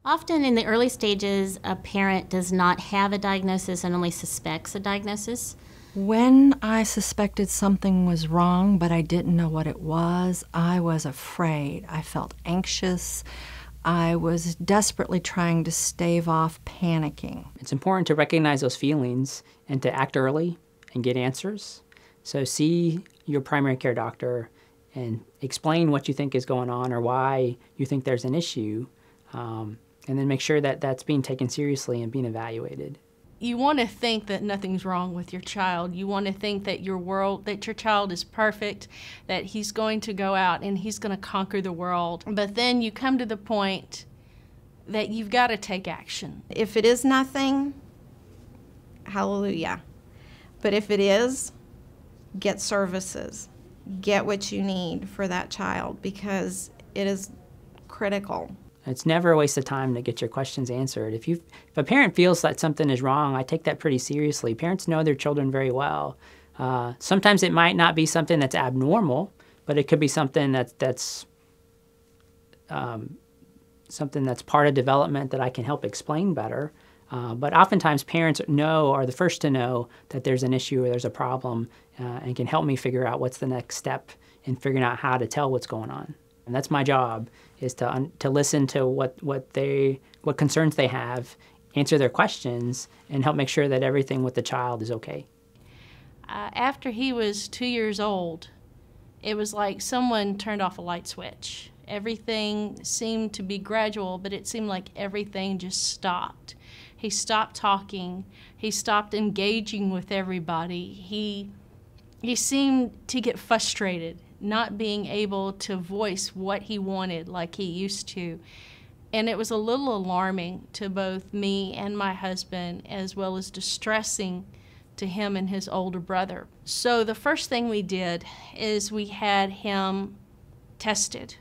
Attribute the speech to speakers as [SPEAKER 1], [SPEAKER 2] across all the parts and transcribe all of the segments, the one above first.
[SPEAKER 1] Often in the early stages, a parent does not have a diagnosis and only suspects a diagnosis.
[SPEAKER 2] When I suspected something was wrong, but I didn't know what it was, I was afraid. I felt anxious. I was desperately trying to stave off panicking.
[SPEAKER 3] It's important to recognize those feelings and to act early and get answers. So see your primary care doctor and explain what you think is going on or why you think there's an issue, and then make sure that that's being taken seriously and being evaluated.
[SPEAKER 4] You want to think that nothing's wrong with your child. You want to think that that your child is perfect, that he's going to go out and he's going to conquer the world. But then you come to the point that you've got to take action.
[SPEAKER 5] If it is nothing, hallelujah. But if it is, get services. Get what you need for that child because it is critical.
[SPEAKER 3] It's never a waste of time to get your questions answered. If a parent feels that something is wrong, I take that pretty seriously. Parents know their children very well. Sometimes it might not be something that's abnormal, but it could be something that's something that's part of development that I can help explain better. But oftentimes parents are the first to know that there's an issue or there's a problem and can help me figure out what's the next step in figuring out how to tell what's going on. And that's my job, is to listen to what concerns they have, answer their questions, and help make sure that everything with the child is okay.
[SPEAKER 4] After he was 2 years old, it was like someone turned off a light switch. Everything seemed to be gradual, but it seemed like everything just stopped. He stopped talking. He stopped engaging with everybody. He seemed to get frustrated, not being able to voice what he wanted like he used to. And it was a little alarming to both me and my husband, as well as distressing to him and his older brother. So the first thing we did is we had him tested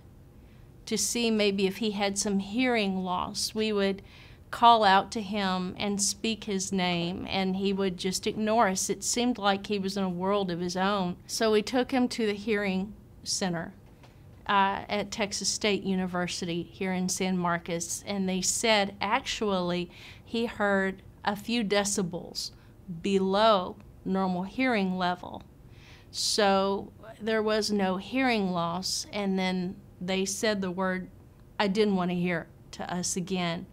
[SPEAKER 4] to see maybe if he had some hearing loss. We would call out to him and speak his name, and he would just ignore us. It seemed like he was in a world of his own. So we took him to the hearing center at Texas State University here in San Marcos, and they said actually he heard a few decibels below normal hearing level. So there was no hearing loss, and then they said the word, "I didn't want to hear," to us again.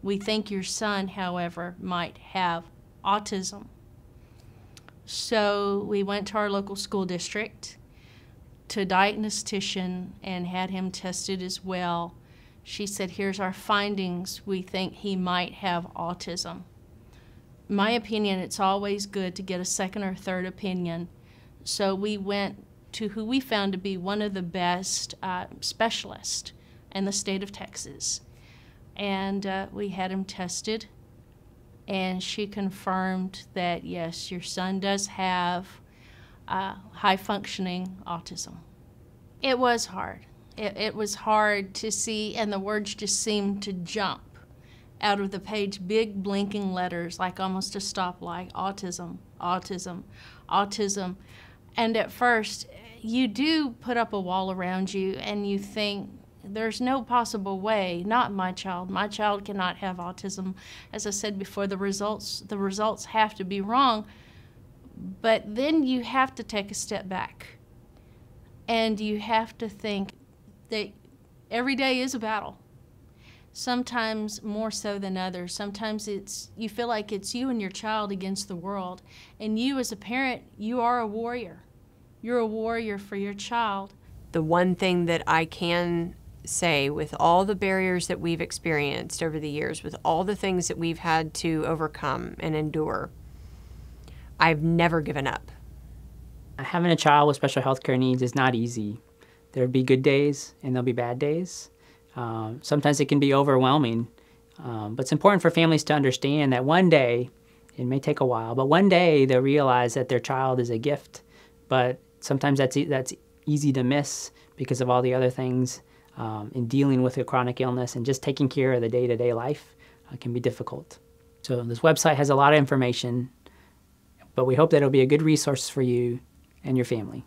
[SPEAKER 4] "We think your son, however, might have autism." So we went to our local school district to a diagnostician and had him tested as well. She said, "Here's our findings. We think he might have autism." In my opinion, it's always good to get a second or third opinion. So we went to who we found to be one of the best specialists in the state of Texas. And we had him tested, and she confirmed that, yes, your son does have high-functioning autism. It was hard. It was hard to see, and the words just seemed to jump out of the page, big blinking letters, like almost a stoplight: autism, autism, autism. And at first, you do put up a wall around you, and you think, there's no possible way, not my child. My child cannot have autism. As I said before, the results have to be wrong. But then you have to take a step back. And you have to think that every day is a battle. Sometimes more so than others. Sometimes you feel like it's you and your child against the world. And you as a parent, you are a warrior. You're a warrior for your child.
[SPEAKER 6] The one thing that I can say, with all the barriers that we've experienced over the years, with all the things that we've had to overcome and endure, I've never given up.
[SPEAKER 3] Having a child with special health care needs is not easy. There'll be good days and there'll be bad days. Sometimes it can be overwhelming, but it's important for families to understand that one day, it may take a while, but one day they'll realize that their child is a gift. But sometimes that's easy to miss because of all the other things in dealing with a chronic illness, and just taking care of the day-to-day life can be difficult. So this website has a lot of information, but we hope that it'll be a good resource for you and your family.